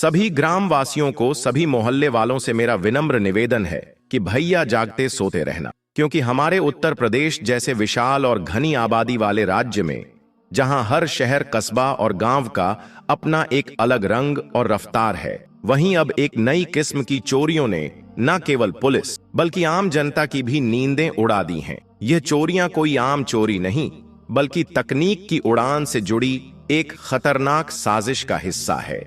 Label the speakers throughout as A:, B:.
A: सभी ग्राम वासियों को, सभी मोहल्ले वालों से मेरा विनम्र निवेदन है कि भैया जागते सोते रहना, क्योंकि हमारे उत्तर प्रदेश जैसे विशाल और घनी आबादी वाले राज्य में, जहां हर शहर, कस्बा और गांव का अपना एक अलग रंग और रफ्तार है, वहीं अब एक नई किस्म की चोरियों ने न केवल पुलिस बल्कि आम जनता की भी नींदें उड़ा दी हैं। यह चोरियां कोई आम चोरी नहीं, बल्कि तकनीक की उड़ान से जुड़ी एक खतरनाक साजिश का हिस्सा है,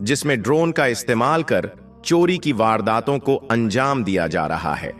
A: जिसमें ड्रोन का इस्तेमाल कर चोरी की वारदातों को अंजाम दिया जा रहा है।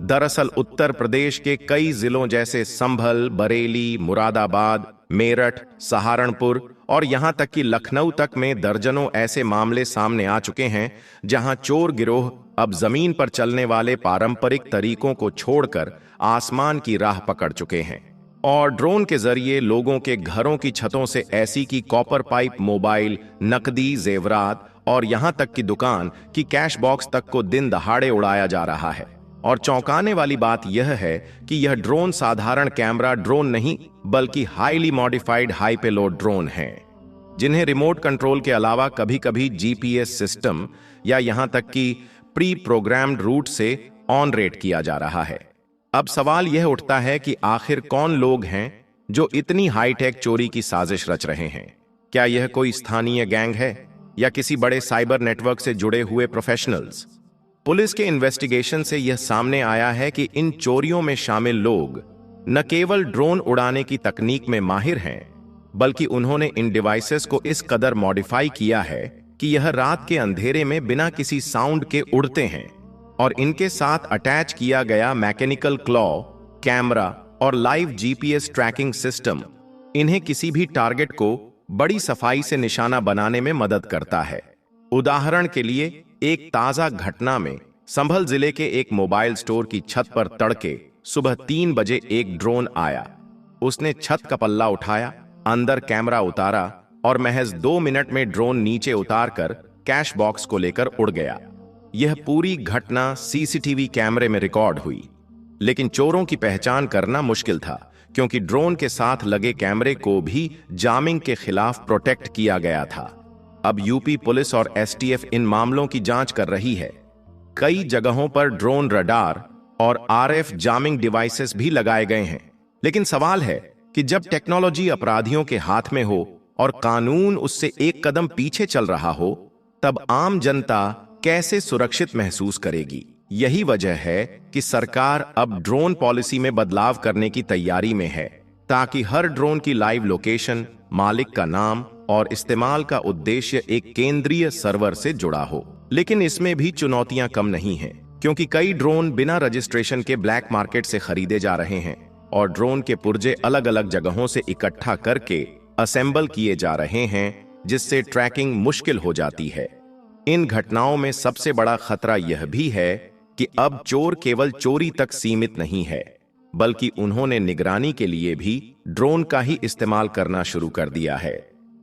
A: दरअसल उत्तर प्रदेश के कई जिलों जैसे संभल, बरेली, मुरादाबाद, मेरठ, सहारनपुर और यहां तक कि लखनऊ तक में दर्जनों ऐसे मामले सामने आ चुके हैं, जहां चोर गिरोह अब जमीन पर चलने वाले पारंपरिक तरीकों को छोड़कर आसमान की राह पकड़ चुके हैं और ड्रोन के जरिए लोगों के घरों की छतों से ऐसी की कॉपर पाइप, मोबाइल, नकदी, जेवरात और यहां तक कि दुकान की कैश बॉक्स तक को दिन दहाड़े उड़ाया जा रहा है। और चौंकाने वाली बात यह है कि यह ड्रोन साधारण कैमरा ड्रोन नहीं, बल्कि highly modified high payload drone हैं, जिन्हें रिमोट कंट्रोल के अलावा कभी कभी जीपीएस सिस्टम या यहां तक कि प्री प्रोग्राम्ड रूट से ऑन रेट किया जा रहा है। अब सवाल यह उठता है कि आखिर कौन लोग हैं जो इतनी हाईटेक चोरी की साजिश रच रहे हैं? क्या यह कोई स्थानीय गैंग है या किसी बड़े साइबर नेटवर्क से जुड़े हुए प्रोफेशनल्स? पुलिस के इन्वेस्टिगेशन से यह सामने आया है कि इन चोरियों में शामिल लोग न केवल ड्रोन उड़ाने की तकनीक में माहिर हैं, बल्कि उन्होंने इन डिवाइसेस को इस कदर मॉडिफाई किया है कि यह रात के अंधेरे में बिना किसी साउंड के उड़ते हैं और इनके साथ अटैच किया गया मैकेनिकल क्लॉ, कैमरा और लाइव जीपीएस ट्रैकिंग सिस्टम इन्हें किसी भी टारगेट को बड़ी सफाई से निशाना बनाने में मदद करता है। उदाहरण के लिए, एक ताजा घटना में संभल जिले के एक मोबाइल स्टोर की छत पर तड़के सुबह 3 बजे एक ड्रोन आया। उसने छत का पल्ला उठाया, अंदर कैमरा उतारा और महज 2 मिनट में ड्रोन नीचे उतारकर कैश बॉक्स को लेकर उड़ गया। यह पूरी घटना सीसीटीवी कैमरे में रिकॉर्ड हुई, लेकिन चोरों की पहचान करना मुश्किल था, क्योंकि ड्रोन के साथ लगे कैमरे को भी जामिंग के खिलाफ प्रोटेक्ट किया गया था। अब यूपी पुलिस और एसटीएफ इन मामलों की जांच कर रही है। कई जगहों पर ड्रोन रडार और आरएफ जामिंग डिवाइसेस भी लगाए गए हैं। लेकिन सवाल है कि जब टेक्नोलॉजी अपराधियों के हाथ में हो और कानून उससे एक कदम पीछे चल रहा हो, तब आम जनता कैसे सुरक्षित महसूस करेगी? यही वजह है कि सरकार अब ड्रोन पॉलिसी में बदलाव करने की तैयारी में है, ताकि हर ड्रोन की लाइव लोकेशन, मालिक का नाम और इस्तेमाल का उद्देश्य एक केंद्रीय सर्वर से जुड़ा हो। लेकिन इसमें भी चुनौतियां कम नहीं हैं, क्योंकि कई ड्रोन बिना रजिस्ट्रेशन के ब्लैक मार्केट से खरीदे जा रहे हैं और ड्रोन के पुर्जे अलग अलग जगहों से इकट्ठा करके असेंबल किए जा रहे हैं, जिससे ट्रैकिंग मुश्किल हो जाती है। इन घटनाओं में सबसे बड़ा खतरा यह भी है कि अब चोर केवल चोरी तक सीमित नहीं है, बल्कि उन्होंने निगरानी के लिए भी ड्रोन का ही इस्तेमाल करना शुरू कर दिया है।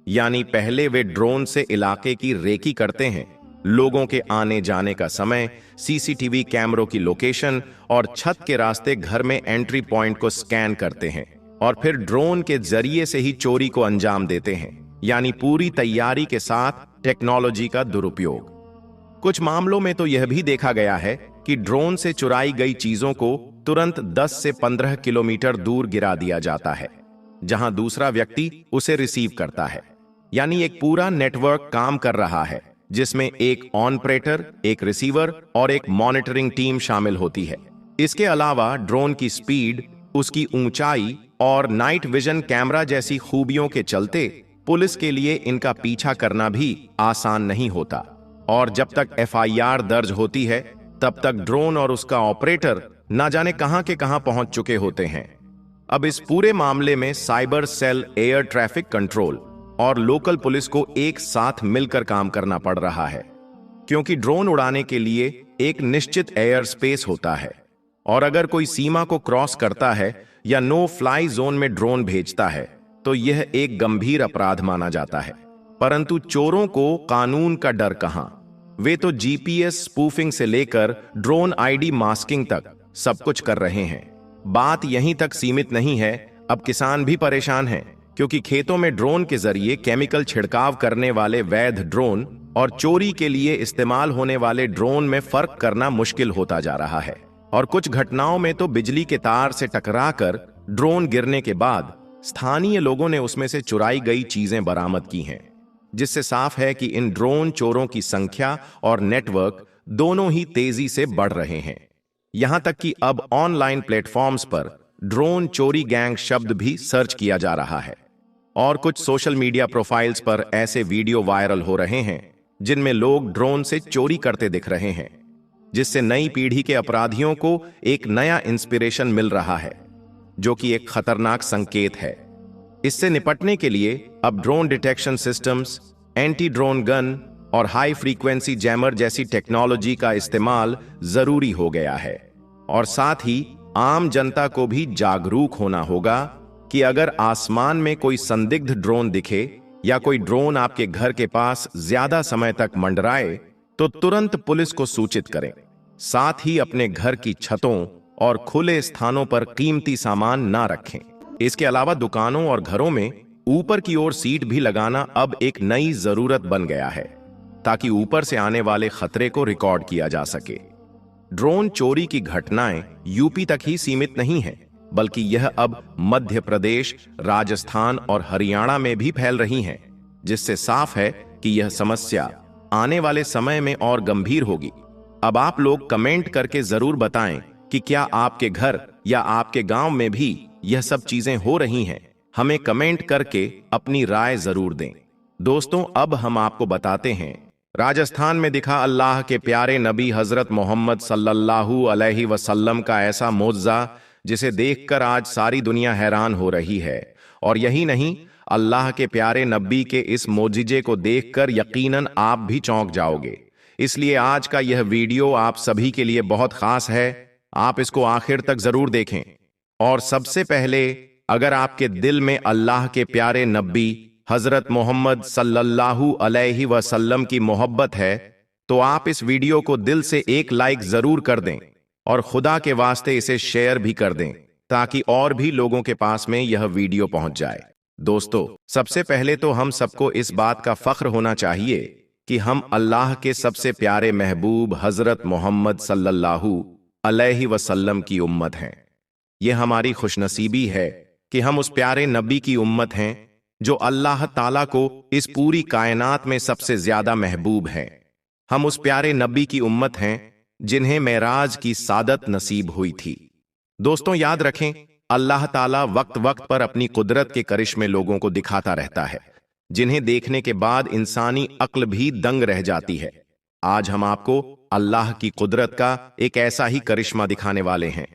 A: यानी पहले वे ड्रोन से इलाके की रेकी करते हैं, लोगों के आने जाने का समय, सीसीटीवी कैमरों की लोकेशन और छत के रास्ते घर में एंट्री पॉइंट को स्कैन करते हैं और फिर ड्रोन के जरिए से ही चोरी को अंजाम देते हैं। यानी पूरी तैयारी के साथ टेक्नोलॉजी का दुरुपयोग। कुछ मामलों में तो यह भी देखा गया है कि ड्रोन से चुराई गई चीजों को तुरंत 10 से 15 किलोमीटर दूर गिरा दिया जाता है, जहां दूसरा व्यक्ति उसे रिसीव करता है। यानी एक पूरा नेटवर्क काम कर रहा है, जिसमें एक ऑपरेटर, एक रिसीवर और एक मॉनिटरिंग टीम शामिल होती है। इसके अलावा ड्रोन की स्पीड, उसकी ऊंचाई और नाइट विजन कैमरा जैसी खूबियों के चलते पुलिस के लिए इनका पीछा करना भी आसान नहीं होता और जब तक एफआईआर दर्ज होती है, तब तक ड्रोन और उसका ऑपरेटर ना जाने कहां के कहां पहुंच चुके होते हैं। अब इस पूरे मामले में cyber cell, air traffic control और लोकल पुलिस को एक साथ मिलकर काम करना पड़ रहा है, क्योंकि ड्रोन उड़ाने के लिए एक निश्चित एयर स्पेस होता है और अगर कोई सीमा को क्रॉस करता है या नो फ्लाई जोन में ड्रोन भेजता है, तो यह एक गंभीर अपराध माना जाता है। परंतु चोरों को कानून का डर कहां? वे तो जीपीएस स्पूफिंग से लेकर ड्रोन आईडी मास्किंग तक सब कुछ कर रहे हैं। बात यहीं तक सीमित नहीं है, अब किसान भी परेशान हैं, क्योंकि खेतों में ड्रोन के जरिए केमिकल छिड़काव करने वाले वैध ड्रोन और चोरी के लिए इस्तेमाल होने वाले ड्रोन में फर्क करना मुश्किल होता जा रहा है। और कुछ घटनाओं में तो बिजली के तार से टकराकर ड्रोन गिरने के बाद स्थानीय लोगों ने उसमें से चुराई गई चीजें बरामद की हैं, जिससे साफ है कि इन ड्रोन चोरों की संख्या और नेटवर्क दोनों ही तेजी से बढ़ रहे हैं। यहां तक कि अब ऑनलाइन प्लेटफॉर्म्स पर ड्रोन चोरी गैंग शब्द भी सर्च किया जा रहा है और कुछ सोशल मीडिया प्रोफाइल्स पर ऐसे वीडियो वायरल हो रहे हैं जिनमें लोग ड्रोन से चोरी करते दिख रहे हैं, जिससे नई पीढ़ी के अपराधियों को एक नया इंस्पिरेशन मिल रहा है, जो कि एक खतरनाक संकेत है। इससे निपटने के लिए अब drone detection systems, anti drone gun और हाई फ्रीक्वेंसी जैमर जैसी टेक्नोलॉजी का इस्तेमाल जरूरी हो गया है। और साथ ही आम जनता को भी जागरूक होना होगा कि अगर आसमान में कोई संदिग्ध ड्रोन दिखे या कोई ड्रोन आपके घर के पास ज्यादा समय तक मंडराए तो तुरंत पुलिस को सूचित करें। साथ ही अपने घर की छतों और खुले स्थानों पर कीमती सामान ना रखें। इसके अलावा दुकानों और घरों में ऊपर की ओर सीट भी लगाना अब एक नई जरूरत बन गया है, ताकि ऊपर से आने वाले खतरे को रिकॉर्ड किया जा सके। ड्रोन चोरी की घटनाएं यूपी तक ही सीमित नहीं है, बल्कि यह अब मध्य प्रदेश, राजस्थान और हरियाणा में भी फैल रही हैं, जिससे साफ है कि यह समस्या आने वाले समय में और गंभीर होगी। अब आप लोग कमेंट करके जरूर बताएं कि क्या आपके घर या आपके गांव में भी यह सब चीजें हो रही हैं। हमें कमेंट करके अपनी राय जरूर दें। दोस्तों, अब हम आपको बताते हैं राजस्थान में दिखा अल्लाह के प्यारे नबी हजरत मोहम्मद सल्लल्लाहु अलैहि वसल्लम का ऐसा मोज़ा जिसे देखकर आज सारी दुनिया हैरान हो रही है। और यही नहीं, अल्लाह के प्यारे नबी के इस मोजिजे को देखकर यकीनन आप भी चौंक जाओगे। इसलिए आज का यह वीडियो आप सभी के लिए बहुत खास है। आप इसको आखिर तक जरूर देखें। और सबसे पहले, अगर आपके दिल में अल्लाह के प्यारे नबी हजरत मोहम्मद सल्लल्लाहु अलैहि वसल्लम की मोहब्बत है तो आप इस वीडियो को दिल से एक लाइक जरूर कर दें और खुदा के वास्ते इसे शेयर भी कर दें, ताकि और भी लोगों के पास में यह वीडियो पहुंच जाए। दोस्तों, सबसे पहले तो हम सबको इस बात का फख्र होना चाहिए कि हम अल्लाह के सबसे प्यारे महबूब हजरत मोहम्मद सल्लल्लाहु अलैहि वसल्लम की उम्मत हैं। यह हमारी खुशनसीबी है कि हम उस प्यारे नबी की उम्मत हैं जो अल्लाह ताला को इस पूरी कायनात में सबसे ज्यादा महबूब हैं। हम उस प्यारे नबी की उम्मत हैं जिन्हें मेराज की सादत नसीब हुई थी। दोस्तों, याद रखें, अल्लाह ताला वक्त वक्त पर अपनी कुदरत के करिश्मे लोगों को दिखाता रहता है, जिन्हें देखने के बाद इंसानी अक्ल भी दंग रह जाती है। आज हम आपको अल्लाह की कुदरत का एक ऐसा ही करिश्मा दिखाने वाले हैं।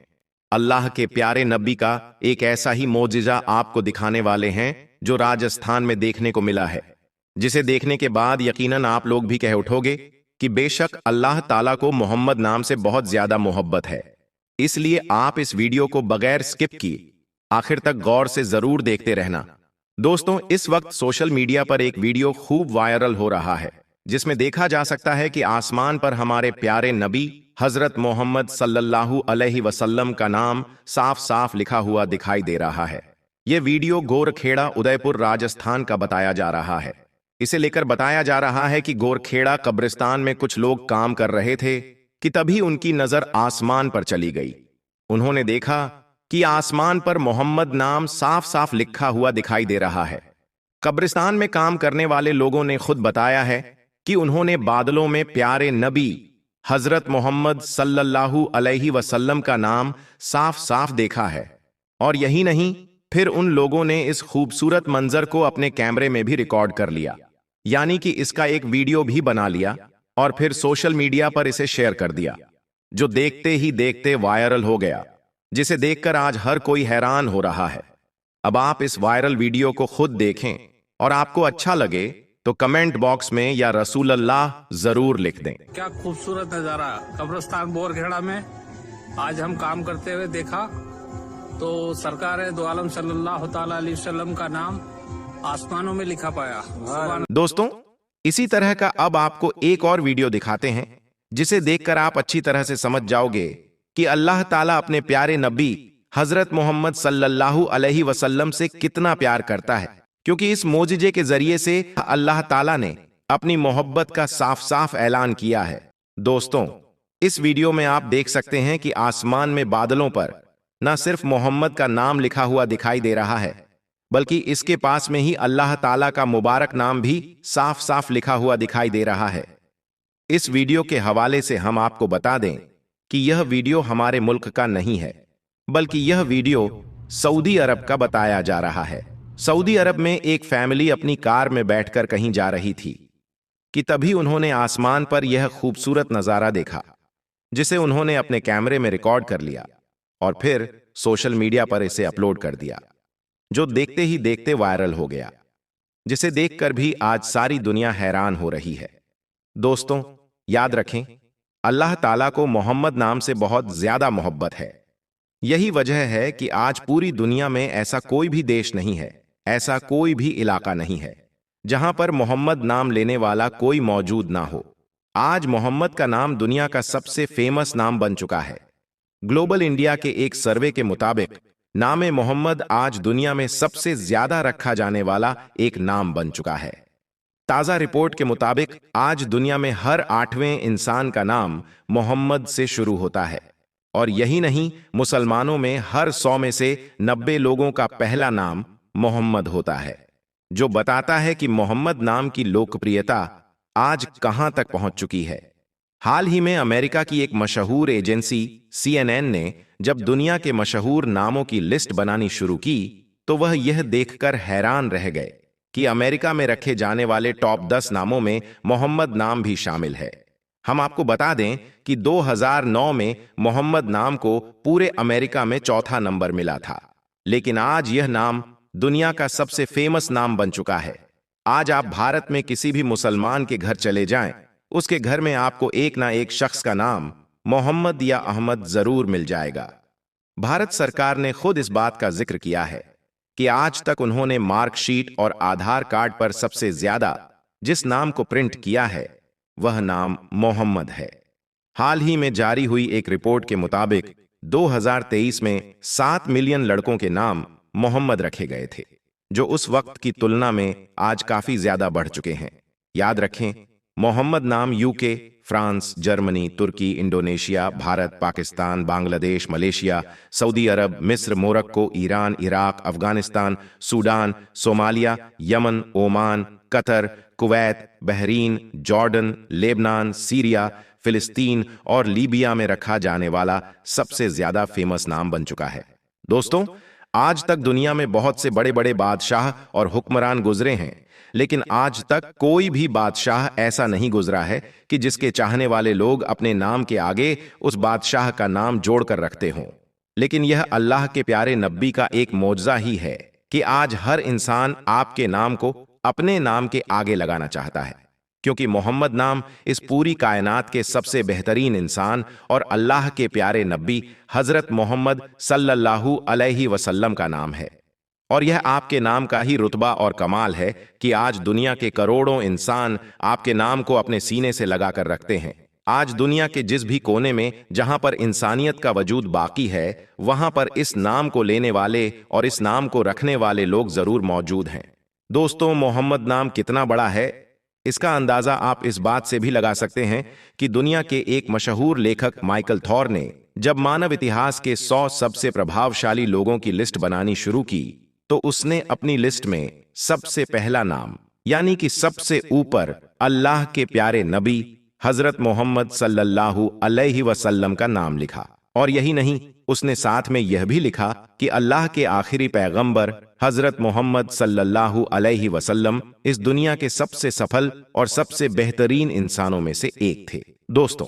A: अल्लाह के प्यारे नबी का एक ऐसा ही मोजिजा आपको दिखाने वाले हैं जो राजस्थान में देखने को मिला है, जिसे देखने के बाद यकीनन आप लोग भी कह उठोगे कि बेशक अल्लाह ताला को मोहम्मद नाम से बहुत ज्यादा मोहब्बत है। इसलिए आप इस वीडियो को बगैर स्किप किए आखिर तक गौर से जरूर देखते रहना। दोस्तों, इस वक्त सोशल मीडिया पर एक वीडियो खूब वायरल हो रहा है, जिसमें देखा जा सकता है कि आसमान पर हमारे प्यारे नबी हजरत मोहम्मद सल्लल्लाहु अलैहि वसल्लम का नाम साफ साफ लिखा हुआ दिखाई दे रहा है। यह वीडियो गोरखेड़ा, उदयपुर, राजस्थान का बताया जा रहा है। इसे लेकर बताया जा रहा है कि गोरखेड़ा कब्रिस्तान में कुछ लोग काम कर रहे थे कि तभी उनकी नजर आसमान पर चली गई। उन्होंने देखा कि आसमान पर मोहम्मद नाम साफ साफ लिखा हुआ दिखाई दे रहा है। कब्रिस्तान में काम करने वाले लोगों ने खुद बताया है कि उन्होंने बादलों में प्यारे नबी हजरत मोहम्मद सल्लल्लाहु अलैहि वसल्लम का नाम साफ साफ देखा है। और यही नहीं, फिर उन लोगों ने इस खूबसूरत मंजर को अपने कैमरे में भी रिकॉर्ड कर लिया, यानी कि इसका एक वीडियो भी बना लिया और फिर सोशल मीडिया पर इसे शेयर कर दिया, जो देखते ही देखते वायरल हो गया, जिसे देखकर आज हर कोई हैरान हो रहा है। अब आप इस वायरल वीडियो को खुद देखें और आपको अच्छा लगे तो कमेंट बॉक्स में या रसूल अल्लाह जरूर लिख दें।
B: क्या खूबसूरत नजारा कब्रिस्तान बोरखेड़ा में आज हम काम करते हुए देखा तो सरकार दो आलम सल्लल्लाहु ताला अलैहि वसल्लम का नाम आसमानों में लिखा पाया।
A: दोस्तों, इसी तरह का अब आपको एक और वीडियो दिखाते हैं, जिसे देखकर आप अच्छी तरह से समझ जाओगे कि अल्लाह ताला अपने प्यारे नबी हजरत मोहम्मद सल्लल्लाहु अलैहि वसल्लम से कितना प्यार करता है, क्योंकि इस मोजिजे के जरिए से अल्लाह ताला ने अपनी मोहब्बत का साफ साफ ऐलान किया है। दोस्तों, इस वीडियो में आप देख सकते हैं कि आसमान में बादलों पर न सिर्फ मोहम्मद का नाम लिखा हुआ दिखाई दे रहा है, बल्कि इसके पास में ही अल्लाह ताला का मुबारक नाम भी साफ साफ लिखा हुआ दिखाई दे रहा है। इस वीडियो के हवाले से हम आपको बता दें कि यह वीडियो हमारे मुल्क का नहीं है, बल्कि यह वीडियो सऊदी अरब का बताया जा रहा है। सऊदी अरब में एक फैमिली अपनी कार में बैठकर कहीं जा रही थी कि तभी उन्होंने आसमान पर यह खूबसूरत नजारा देखा, जिसे उन्होंने अपने कैमरे में रिकॉर्ड कर लिया और फिर सोशल मीडिया पर इसे अपलोड कर दिया, जो देखते ही देखते वायरल हो गया, जिसे देखकर भी आज सारी दुनिया हैरान हो रही है। दोस्तों, याद रखें, अल्लाह ताला को मोहम्मद नाम से बहुत ज्यादा मोहब्बत है। यही वजह है कि आज पूरी दुनिया में ऐसा कोई भी देश नहीं है, ऐसा कोई भी इलाका नहीं है जहां पर मोहम्मद नाम लेने वाला कोई मौजूद ना हो। आज मोहम्मद का नाम दुनिया का सबसे फेमस नाम बन चुका है। ग्लोबल इंडिया के एक सर्वे के मुताबिक नामे मोहम्मद आज दुनिया में सबसे ज्यादा रखा जाने वाला एक नाम बन चुका है। ताजा रिपोर्ट के मुताबिक आज दुनिया में हर 8वें इंसान का नाम मोहम्मद से शुरू होता है, और यही नहीं, मुसलमानों में हर 100 में से 90 लोगों का पहला नाम मोहम्मद होता है, जो बताता है कि मोहम्मद नाम की लोकप्रियता आज कहां तक पहुंच चुकी है। हाल ही में अमेरिका की एक मशहूर एजेंसी CNN ने जब दुनिया के मशहूर नामों की लिस्ट बनानी शुरू की, तो वह यह देखकर हैरान रह गए कि अमेरिका में रखे जाने वाले टॉप 10 नामों में मोहम्मद नाम भी शामिल है। हम आपको बता दें कि 2009 में मोहम्मद नाम को पूरे अमेरिका में चौथा नंबर मिला था, लेकिन आज यह नाम दुनिया का सबसे फेमस नाम बन चुका है। आज आप भारत में किसी भी मुसलमान के घर चले जाएं, उसके घर में आपको एक ना एक शख्स का नाम मोहम्मद या अहमद जरूर मिल जाएगा। भारत सरकार ने खुद इस बात का जिक्र किया है कि आज तक उन्होंने मार्कशीट और आधार कार्ड पर सबसे ज्यादा जिस नाम को प्रिंट किया है, वह नाम मोहम्मद है। हाल ही में जारी हुई एक रिपोर्ट के मुताबिक 2023 में 7 मिलियन लड़कों के नाम मोहम्मद रखे गए थे, जो उस वक्त की तुलना में आज काफी ज्यादा बढ़ चुके हैं। याद रखें, मोहम्मद नाम UK, France, Germany, Turkey, Indonesia, Bharat, Pakistan, Bangladesh, Malaysia, Saudi Arab, मिस्र, Morocco, Iran, Iraq, Afghanistan, Sudan, Somalia, Yemen, Oman, Qatar, Kuwait, Bahrain, Jordan, Lebanon, Syria, फिलिस्तीन और लीबिया में रखा जाने वाला सबसे ज्यादा फेमस नाम बन चुका है। दोस्तों, आज तक दुनिया में बहुत से बड़े बड़े बादशाह और हुक्मरान गुजरे हैं, लेकिन आज तक कोई भी बादशाह ऐसा नहीं गुजरा है कि जिसके चाहने वाले लोग अपने नाम के आगे उस बादशाह का नाम जोड़कर रखते हों। लेकिन यह अल्लाह के प्यारे नबी का एक मौजज़ा ही है कि आज हर इंसान आपके नाम को अपने नाम के आगे लगाना चाहता है, क्योंकि मोहम्मद नाम इस पूरी कायनात के सबसे बेहतरीन इंसान और अल्लाह के प्यारे नबी हजरत मोहम्मद सल्लल्लाहु अलैहि वसल्लम का नाम है। और यह आपके नाम का ही रुतबा और कमाल है कि आज दुनिया के करोड़ों इंसान आपके नाम को अपने सीने से लगाकर रखते हैं। आज दुनिया के जिस भी कोने में जहां पर इंसानियत का वजूद बाकी है, वहां पर इस नाम को लेने वाले और इस नाम को रखने वाले लोग जरूर मौजूद हैं। दोस्तों, मोहम्मद नाम कितना बड़ा है, इसका अंदाजा आप इस बात से भी लगा सकते हैं कि दुनिया के एक मशहूर लेखक माइकल थॉर ने जब मानव इतिहास के 100 सबसे प्रभावशाली लोगों की लिस्ट बनानी शुरू की, तो उसने अपनी लिस्ट में सबसे पहला नाम, यानी कि सबसे ऊपर अल्लाह के प्यारे नबी हजरत मोहम्मद सल्लल्लाहु अलैहि वसल्लम का नाम लिखा। और यही नहीं, उसने साथ में यह भी लिखा कि अल्लाह के आखिरी पैगंबर हजरत मोहम्मद सल्लल्लाहु अलैहि वसल्लम इस दुनिया के सबसे सफल और सबसे बेहतरीन इंसानों में से एक थे। दोस्तों,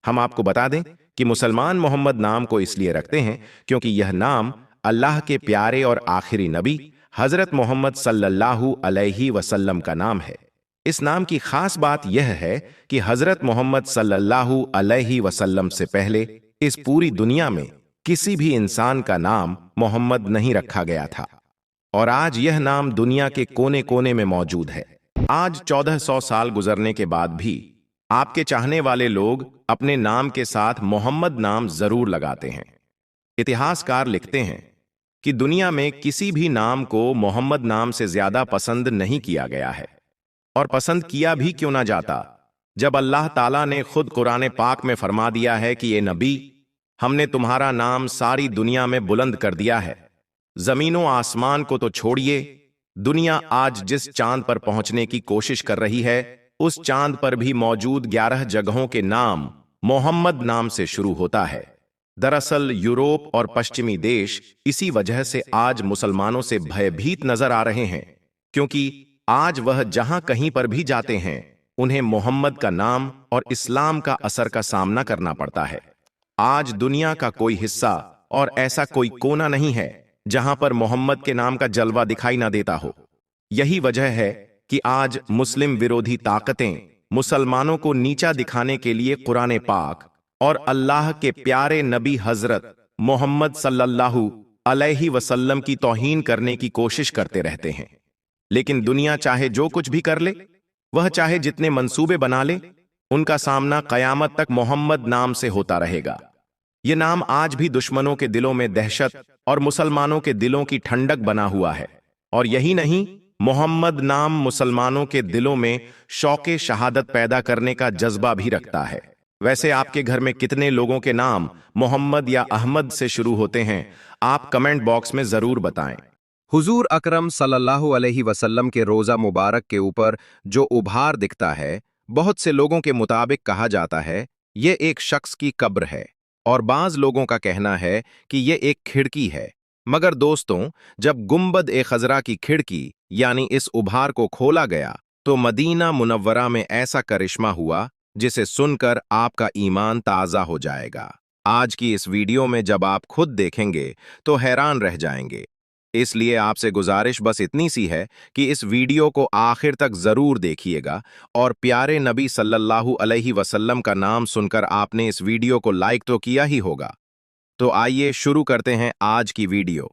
A: हम आपको बता दें कि मुसलमान मोहम्मद नाम को इसलिए रखते हैं क्योंकि यह नाम अल्लाह के प्यारे और आखिरी नबी हजरत मोहम्मद सल्लल्लाहु अलैहि वसल्लम का नाम है। इस नाम की खास बात यह है कि हजरत मोहम्मद सल्लल्लाहु अलैहि वसल्लम से पहले इस पूरी दुनिया में किसी भी इंसान का नाम मोहम्मद नहीं रखा गया था, और आज यह नाम दुनिया के कोने कोने में मौजूद है। आज 1400 साल गुजरने के बाद भी आपके चाहने वाले लोग अपने नाम के साथ मोहम्मद नाम जरूर लगाते हैं। इतिहासकार लिखते हैं कि दुनिया में किसी भी नाम को मोहम्मद नाम से ज्यादा पसंद नहीं किया गया है, और पसंद किया भी क्यों ना जाता, जब अल्लाह ताला ने खुद कुरान पाक में फरमा दिया है कि ये नबी, हमने तुम्हारा नाम सारी दुनिया में बुलंद कर दिया है। जमीनों आसमान को तो छोड़िए, दुनिया आज जिस चांद पर पहुंचने की कोशिश कर रही है, उस चांद पर भी मौजूद 11 जगहों के नाम मोहम्मद नाम से शुरू होता है। दरअसल यूरोप और पश्चिमी देश इसी वजह से आज मुसलमानों से भयभीत नजर आ रहे हैं, क्योंकि आज वह जहां कहीं पर भी जाते हैं उन्हें मोहम्मद का नाम और इस्लाम का असर का सामना करना पड़ता है। आज दुनिया का कोई हिस्सा और ऐसा कोई कोना नहीं है जहां पर मोहम्मद के नाम का जलवा दिखाई ना देता हो। यही वजह है कि आज मुस्लिम विरोधी ताकतें मुसलमानों को नीचा दिखाने के लिए कुरान पाक और अल्लाह के प्यारे नबी हजरत मोहम्मद सल्लल्लाहु अलैहि वसल्लम की तौहीन करने की कोशिश करते रहते हैं। लेकिन दुनिया चाहे जो कुछ भी कर ले, वह चाहे जितने मंसूबे बना ले, उनका सामना कयामत तक मोहम्मद नाम से होता रहेगा। यह नाम आज भी दुश्मनों के दिलों में दहशत और मुसलमानों के दिलों की ठंडक बना हुआ है। और यही नहीं, मोहम्मद नाम मुसलमानों के दिलों में शौक़े शहादत पैदा करने का जज्बा भी रखता है। वैसे आपके घर में कितने लोगों के नाम मोहम्मद या अहमद से शुरू होते हैं? आप कमेंट बॉक्स में जरूर बताएं।
C: हुजूर अकरम सल्लल्लाहु अलैहि वसल्लम के रोज़ा मुबारक के ऊपर जो उभार दिखता है, बहुत से लोगों के मुताबिक कहा जाता है ये एक शख्स की कब्र है, और बाज़ लोगों का कहना है कि ये एक खिड़की है। मगर दोस्तों, जब गुंबद-ए-खज़रा की खिड़की यानी इस उभार को खोला गया तो मदीना मुनव्वरा में ऐसा करिश्मा हुआ जिसे सुनकर आपका ईमान ताज़ा हो जाएगा। आज की इस वीडियो में जब आप खुद देखेंगे तो हैरान रह जाएंगे। इसलिए आपसे गुजारिश बस इतनी सी है कि इस वीडियो को आखिर तक जरूर देखिएगा, और प्यारे नबी सल्लल्लाहु अलैहि वसल्लम का नाम सुनकर आपने इस वीडियो को लाइक तो किया ही होगा। तो आइए शुरू करते हैं आज की वीडियो।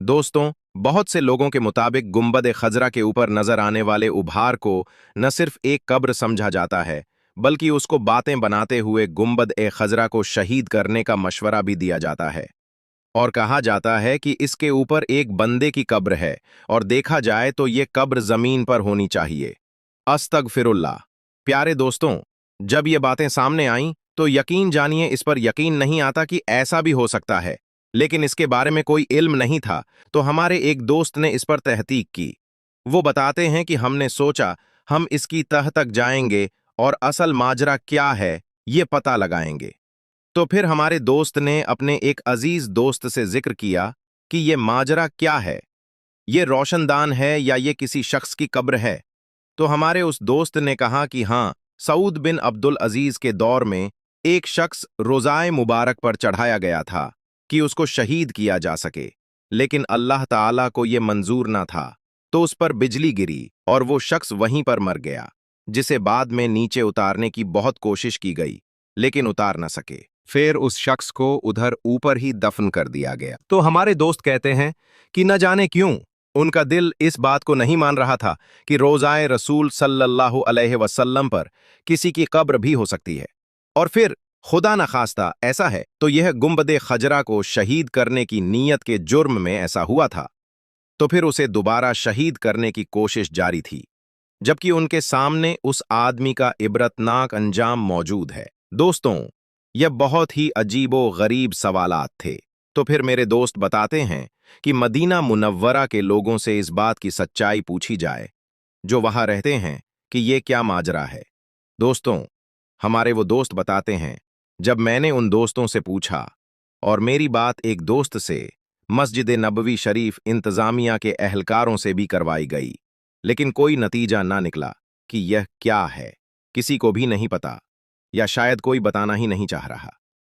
C: दोस्तों, बहुत से लोगों के मुताबिक गुंबद-ए-खज़रा के ऊपर नजर आने वाले उभार को न सिर्फ एक कब्र समझा जाता है, बल्कि उसको बातें बनाते हुए गुंबद-ए-खज़रा को शहीद करने का मशवरा भी दिया जाता है। और कहा जाता है कि इसके ऊपर एक बंदे की कब्र है, और देखा जाए तो ये कब्र जमीन पर होनी चाहिए। अस्तगफिरुल्लाह। प्यारे दोस्तों, जब ये बातें सामने आईं तो यकीन जानिए इस पर यकीन नहीं आता कि ऐसा भी हो सकता है। लेकिन इसके बारे में कोई इल्म नहीं था, तो हमारे एक दोस्त ने इस पर तहकीक की। वो बताते हैं कि हमने सोचा हम इसकी तह तक जाएंगे और असल माजरा क्या है ये पता लगाएंगे। तो फिर हमारे दोस्त ने अपने एक अजीज दोस्त से जिक्र किया कि ये माजरा क्या है, ये रोशनदान है या ये किसी शख्स की कब्र है। तो हमारे उस दोस्त ने कहा कि हाँ, सऊद बिन अब्दुल अजीज के दौर में एक शख्स रोज़ाए मुबारक पर चढ़ाया गया था कि उसको शहीद किया जा सके, लेकिन अल्लाह ताला को ये मंजूर ना था, तो उस पर बिजली गिरी और वो शख्स वहीं पर मर गया, जिसे बाद में नीचे उतारने की बहुत कोशिश की गई लेकिन उतार न सके। फिर उस शख्स को उधर ऊपर ही दफन कर दिया गया। तो हमारे दोस्त कहते हैं कि न जाने क्यों उनका दिल इस बात को नहीं मान रहा था कि रोज़ाए रसूल सल्लल्लाहु अलैहि वसल्लम पर किसी की कब्र भी हो सकती है, और फिर खुदा न खास्ता ऐसा है तो यह गुंबद-ए-खज़रा को शहीद करने की नीयत के जुर्म में ऐसा हुआ था। तो फिर उसे दोबारा शहीद करने की कोशिश जारी थी, जबकि उनके सामने उस आदमी का इबरतनाक अंजाम मौजूद है। दोस्तों, यह बहुत ही अजीबो गरीब सवालात थे। तो फिर मेरे दोस्त बताते हैं कि मदीना मुनव्वरा के लोगों से इस बात की सच्चाई पूछी जाए जो वहां रहते हैं कि ये क्या माजरा है। दोस्तों, हमारे वो दोस्त बताते हैं, जब मैंने उन दोस्तों से पूछा और मेरी बात एक दोस्त से मस्जिद नबवी शरीफ इंतजामिया के अहलकारों से भी करवाई गई, लेकिन कोई नतीजा ना निकला कि यह क्या है। किसी को भी नहीं पता, या शायद कोई बताना ही नहीं चाह रहा।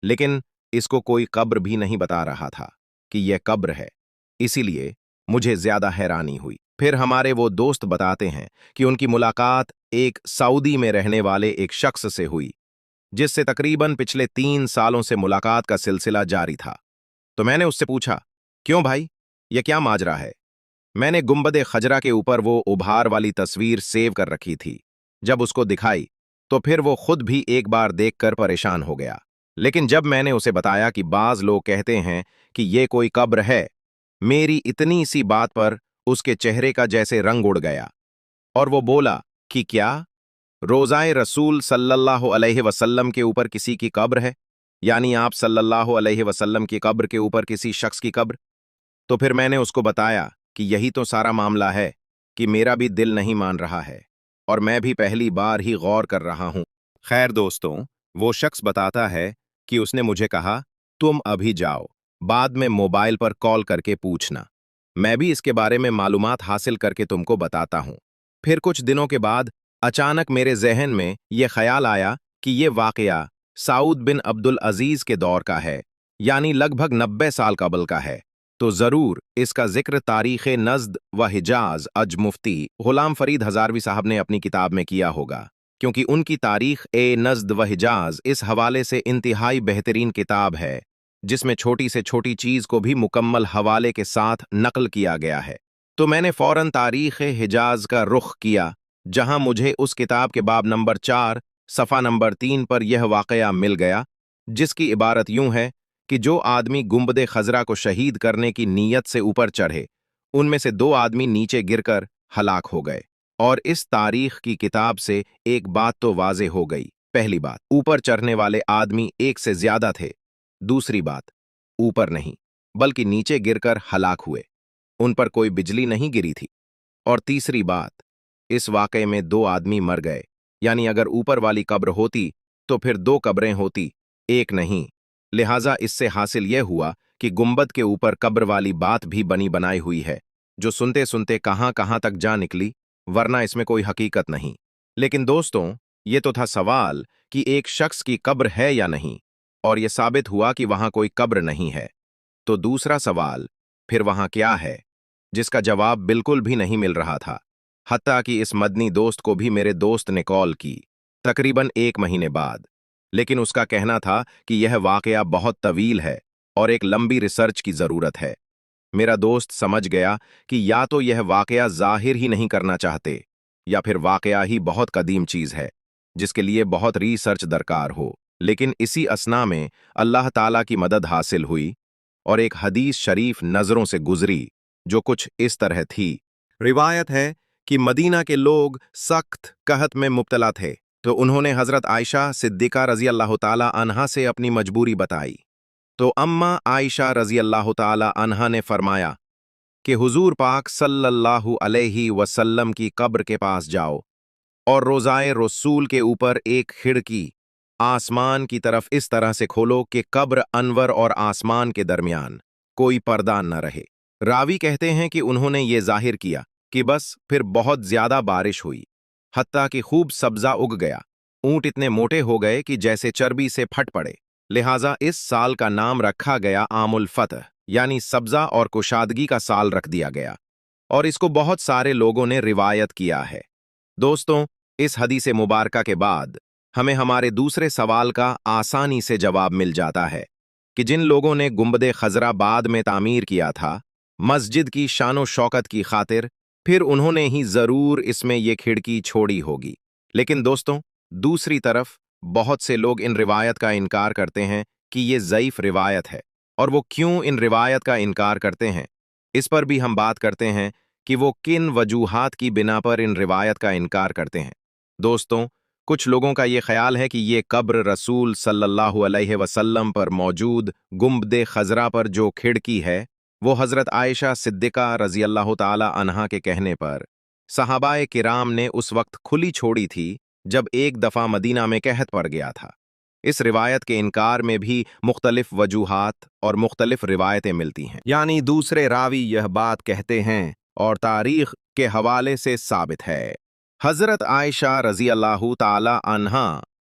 C: लेकिन इसको कोई कब्र भी नहीं बता रहा था कि यह कब्र है, इसीलिए मुझे ज्यादा हैरानी हुई। फिर हमारे वो दोस्त बताते हैं कि उनकी मुलाकात एक सऊदी में रहने वाले एक शख्स से हुई, जिससे तकरीबन पिछले 3 सालों से मुलाकात का सिलसिला जारी था। तो मैंने उससे पूछा, क्यों भाई, यह क्या माजरा है? मैंने गुंबद-ए-खज़रा के ऊपर वो उभार वाली तस्वीर सेव कर रखी थी। जब उसको दिखाई तो फिर वो खुद भी एक बार देखकर परेशान हो गया। लेकिन जब मैंने उसे बताया कि बाज लोग कहते हैं कि ये कोई कब्र है, मेरी इतनी सी बात पर उसके चेहरे का जैसे रंग उड़ गया और वो बोला कि क्या रोज़ाए रसूल सल्लल्लाहु अलैहि वसल्लम के ऊपर किसी की कब्र है? यानी आप सल्लल्लाहु अलैहि वसल्लम की कब्र के ऊपर किसी शख्स की कब्र? तो फिर मैंने उसको बताया कि यही तो सारा मामला है कि मेरा भी दिल नहीं मान रहा है और मैं भी पहली बार ही गौर कर रहा हूं। खैर दोस्तों, वो शख्स बताता है कि उसने मुझे कहा, तुम अभी जाओ, बाद में मोबाइल पर कॉल करके पूछना। मैं भी इसके बारे में मालूमात हासिल करके तुमको बताता हूं। फिर कुछ दिनों के बाद अचानक मेरे जहन में यह ख्याल आया कि यह वाकया साउद बिन अब्दुल अजीज के दौर का है, यानी लगभग 90 साल कबल का है। तो जरूर इसका जिक्र तारीख़ नज़्द व हिजाज अज मुफ्ती गुलाम फरीद हजारवी साहब ने अपनी किताब में किया होगा, क्योंकि उनकी तारीख़ ए नज़्द व हिजाज इस हवाले से इंतहाई बेहतरीन किताब है, जिसमें छोटी से छोटी चीज़ को भी मुकम्मल हवाले के साथ नकल किया गया है। तो मैंने फ़ौरन तारीख़ हिजाज का रुख किया, जहां मुझे उस किताब के बाब नंबर 4 सफ़ा नंबर 3 पर यह वाक़या मिल गया, जिसकी इबारत यूं है कि जो आदमी गुंबदे खजरा को शहीद करने की नीयत से ऊपर चढ़े, उनमें से 2 आदमी नीचे गिरकर हलाक हो गए। और इस तारीख की किताब से एक बात तो वाज़े हो गई। पहली बात, ऊपर चढ़ने वाले आदमी एक से ज्यादा थे। दूसरी बात, ऊपर नहीं बल्कि नीचे गिरकर हलाक हुए, उन पर कोई बिजली नहीं गिरी थी। और तीसरी बात, इस वाकये में 2 आदमी मर गए, यानी अगर ऊपर वाली कब्र होती तो फिर 2 कब्रें होती, एक नहीं। लिहाजा इससे हासिल यह हुआ कि गुंबद के ऊपर कब्र वाली बात भी बनी बनाई हुई है, जो सुनते सुनते कहां कहां तक जा निकली, वरना इसमें कोई हकीकत नहीं। लेकिन दोस्तों, ये तो था सवाल कि एक शख्स की कब्र है या नहीं, और यह साबित हुआ कि वहां कोई कब्र नहीं है। तो दूसरा सवाल, फिर वहां क्या है, जिसका जवाब बिल्कुल भी नहीं मिल रहा था। हत्ता कि इस मदनी दोस्त को भी मेरे दोस्त ने कॉल की, तकरीबन 1 महीने बाद। लेकिन उसका कहना था कि यह वाकया बहुत तवील है और एक लंबी रिसर्च की जरूरत है। मेरा दोस्त समझ गया कि या तो यह वाकया जाहिर ही नहीं करना चाहते, या फिर वाकया ही बहुत कदीम चीज है जिसके लिए बहुत रिसर्च दरकार हो। लेकिन इसी असना में अल्लाह ताला की मदद हासिल हुई और एक हदीस शरीफ नजरों से गुजरी, जो कुछ इस तरह थी। रिवायत है कि मदीना के लोग सख्त कहत में मुब्तला थे, तो उन्होंने हजरत आयशा सिद्दीका रजी अल्लाह ताला अन्हा से अपनी मजबूरी बताई। तो अम्मा आयशा रजी अल्लाह ताला अन्हा ने फरमाया कि हुजूर पाक सल्लल्लाहु अलैहि वसल्लम की कब्र के पास जाओ और रोज़ाए रसूल के ऊपर एक खिड़की आसमान की तरफ इस तरह से खोलो कि कब्र अनवर और आसमान के दरमियान कोई पर्दा न रहे। रावी कहते हैं कि उन्होंने ये जाहिर किया कि बस फिर बहुत ज्यादा बारिश हुई, हत्ता कि खूब सब्जा उग गया। ऊंट इतने मोटे हो गए कि जैसे चर्बी से फट पड़े। लिहाजा इस साल का नाम रखा गया आमुल फतह, यानी सब्जा और कुशादगी का साल रख दिया गया, और इसको बहुत सारे लोगों ने रिवायत किया है। दोस्तों, इस हदीस मुबारका के बाद हमें हमारे दूसरे सवाल का आसानी से जवाब मिल जाता है कि जिन लोगों ने गुंबदे खजरा बाद में तामीर किया था मस्जिद की शानो शौकत की खातिर, फिर उन्होंने ही जरूर इसमें ये खिड़की छोड़ी होगी। लेकिन दोस्तों, दूसरी तरफ बहुत से लोग इन रिवायत का इनकार करते हैं कि ये ज़ईफ रिवायत है। और वो क्यों इन रिवायत का इनकार करते हैं, इस पर भी हम बात करते हैं कि वो किन वजूहात की बिना पर इन रिवायत का इनकार करते हैं। दोस्तों, कुछ लोगों का ये ख्याल है कि ये कब्र रसूल सल्लल्लाहु अलैहि वसल्लम पर मौजूद गुंबदे खजरा पर जो खिड़की है, वो हजरत आयशा सिद्दीका रजी अल्लाह ताला अन्हा के कहने पर सहाबाए किराम ने उस वक्त खुली छोड़ी थी जब एक दफा मदीना में कहत पड़ गया था। इस रिवायत के इनकार में भी मुख्तलिफ वजूहात और मुख्तलिफ रिवायतें मिलती हैं, यानी दूसरे रावी यह बात कहते हैं और तारीख के हवाले से साबित है। हजरत आयशा रजी अल्लाह ताला अन्हा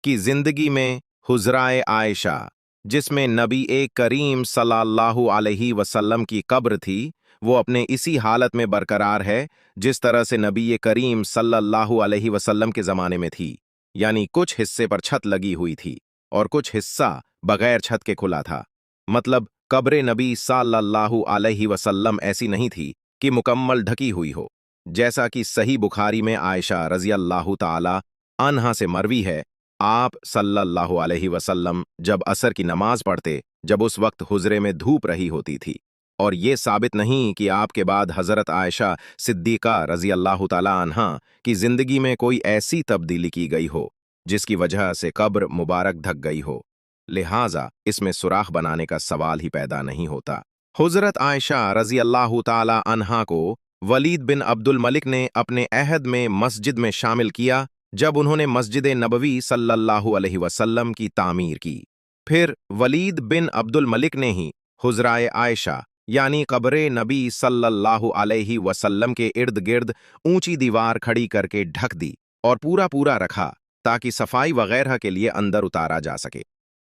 C: की जिंदगी में हुजराए आयशा, जिसमें नबी करीम सल्लल्लाहु अलैहि वसल्लम की कब्र थी, वो अपने इसी हालत में बरकरार है जिस तरह से नबी करीम सल्लल्लाहु अलैहि वसल्लम के ज़माने में थी, यानी कुछ हिस्से पर छत लगी हुई थी और कुछ हिस्सा बगैर छत के खुला था। मतलब कब्र नबी सल्लल्लाहु अलैहि वसल्लम ऐसी नहीं थी कि मुकम्मल ढकी हुई हो, जैसा कि सही बुखारी में आयशा रजी अल्लाह ताला अन्हा से मरवी है
A: आप सल्लल्लाहु अलैहि वसल्लम जब असर की नमाज पढ़ते, जब उस वक्त हुजरे में धूप रही होती थी, और ये साबित नहीं कि आपके बाद हजरत आयशा सिद्दीका रजी अल्लाह ताला अन्हा की जिंदगी में कोई ऐसी तब्दीली की गई हो जिसकी वजह से कब्र मुबारक ढक गई हो। लिहाजा इसमें सुराख बनाने का सवाल ही पैदा नहीं होता। हुजरत आयशा रजी अल्लाह ताला अन्हा को वलीद बिन अब्दुल मलिक ने अपने अहद में मस्जिद में शामिल किया जब उन्होंने मस्जिद नबवी सल्लल्लाहु अलैहि वसल्लम की तामीर की। फिर वलीद बिन अब्दुल मलिक ने ही हुजराए आयशा यानी कब्रे नबी सल्लल्लाहु अलैहि वसल्लम के इर्द गिर्द ऊंची दीवार खड़ी करके ढक दी और पूरा पूरा रखा ताकि सफाई वगैरह के लिए अंदर उतारा जा सके।